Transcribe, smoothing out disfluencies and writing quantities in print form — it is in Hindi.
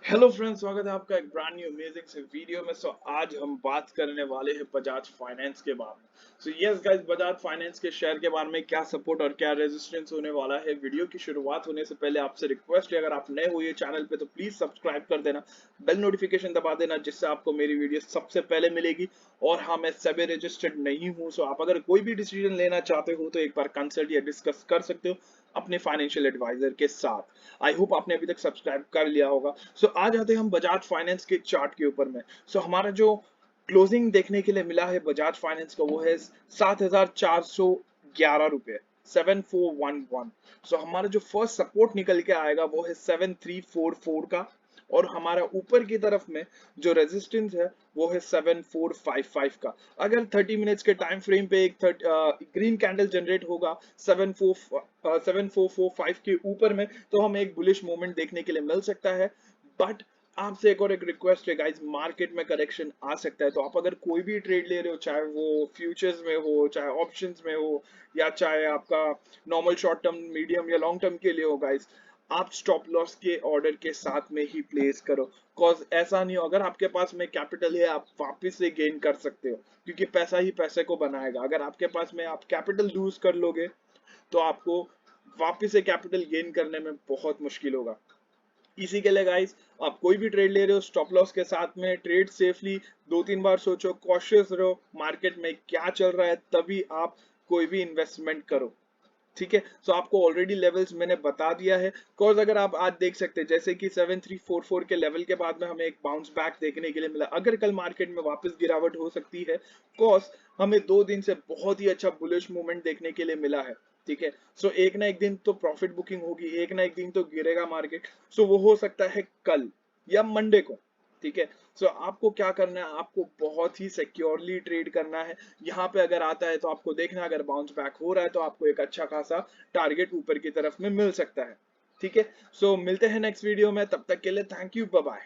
हेलो फ्रेंड्स, स्वागत है आपका एक ब्रांड न्यू अमेजिंग से वीडियो में। आज हम बात करने वाले हैं बजाज फाइनेंस के बारे में। यस गाइस, बजाज फाइनेंस के शेयर के बारे में क्या सपोर्ट और क्या रेजिस्टेंस होने वाला है। वीडियो की शुरुआत होने से पहले आपसे रिक्वेस्ट है, अगर आप नए हो ये चैनल पे तो प्लीज सब्सक्राइब कर देना, बेल नोटिफिकेशन दबा देना, जिससे आपको मेरी वीडियो सबसे पहले मिलेगी। और हाँ, मैं सेबी रजिस्टर्ड नहीं हूँ, सो आप अगर कोई भी डिसीजन लेना चाहते हो तो एक बार कंसल्ट या डिस्कस कर सकते हो अपने फाइनेंशियल एडवाइजर के साथ। आई होप आपने अभी तक सब्सक्राइब कर लिया होगा। आज आते हैं हम बजाज फाइनेंस के चार्ट के ऊपर में। हमारा जो क्लोजिंग देखने के लिए मिला है बजाज फाइनेंस का, वो है 7,411 रुपए, 7411। हमारा जो फर्स्ट सपोर्ट निकल के आएगा वो है 7344 का, और हमारा ऊपर की तरफ में जो रेजिस्टेंस है वो है 7455 का। अगर 30 मिनट्स के टाइम फ्रेम पे एक ग्रीन कैंडल जनरेट होगा 7445 के ऊपर में, तो हमें एक बुलिश मूवमेंट देखने के लिए मिल सकता है। बट आपसे एक रिक्वेस्ट है गाइस, मार्केट में करेक्शन आ सकता है, तो आप अगर कोई भी ट्रेड ले रहे हो, चाहे वो फ्यूचर्स में हो, चाहे ऑप्शंस में हो, या चाहे आपका नॉर्मल शॉर्ट टर्म, मीडियम या लॉन्ग टर्म के लिए हो गाइस, आप स्टॉप लॉस के ऑर्डर के साथ में ही प्लेस करो। कॉज ऐसा नहीं हो, अगर आपके पास में कैपिटल है आप वापस से गेन कर सकते हो, क्योंकि पैसा ही पैसे को बनाएगा। अगर आपके पास में आप कैपिटल लूज कर लोगे तो आपको वापस से कैपिटल गेन करने में बहुत मुश्किल होगा। इसी के लिए गाइस, आप कोई भी ट्रेड ले रहे हो स्टॉप लॉस के साथ में ट्रेड सेफली, दो तीन बार सोचो, कॉशियस रहो, मार्केट में क्या चल रहा है तभी आप कोई भी इन्वेस्टमेंट करो। ठीक है, आपको ऑलरेडी लेवल्स मैंने बता दिया है। कॉज अगर आप आज देख सकते हैं जैसे कि 7344 के लेवल के बाद में हमें एक बाउंस बैक देखने के लिए मिला। अगर कल मार्केट में वापस गिरावट हो सकती है, कॉज हमें 2 दिन से बहुत ही अच्छा बुलिश मूवमेंट देखने के लिए मिला है। ठीक है, एक ना एक दिन तो प्रॉफिट बुकिंग होगी, एक ना एक दिन तो गिरेगा मार्केट। वो हो सकता है कल या मंडे को। ठीक है, आपको क्या करना है, आपको बहुत ही सिक्योरली ट्रेड करना है। यहाँ पे अगर आता है तो आपको देखना है, अगर बाउंस बैक हो रहा है तो आपको एक अच्छा खासा टारगेट ऊपर की तरफ में मिल सकता है। ठीक है, मिलते हैं नेक्स्ट वीडियो में, तब तक के लिए थैंक यू, बाय बाय।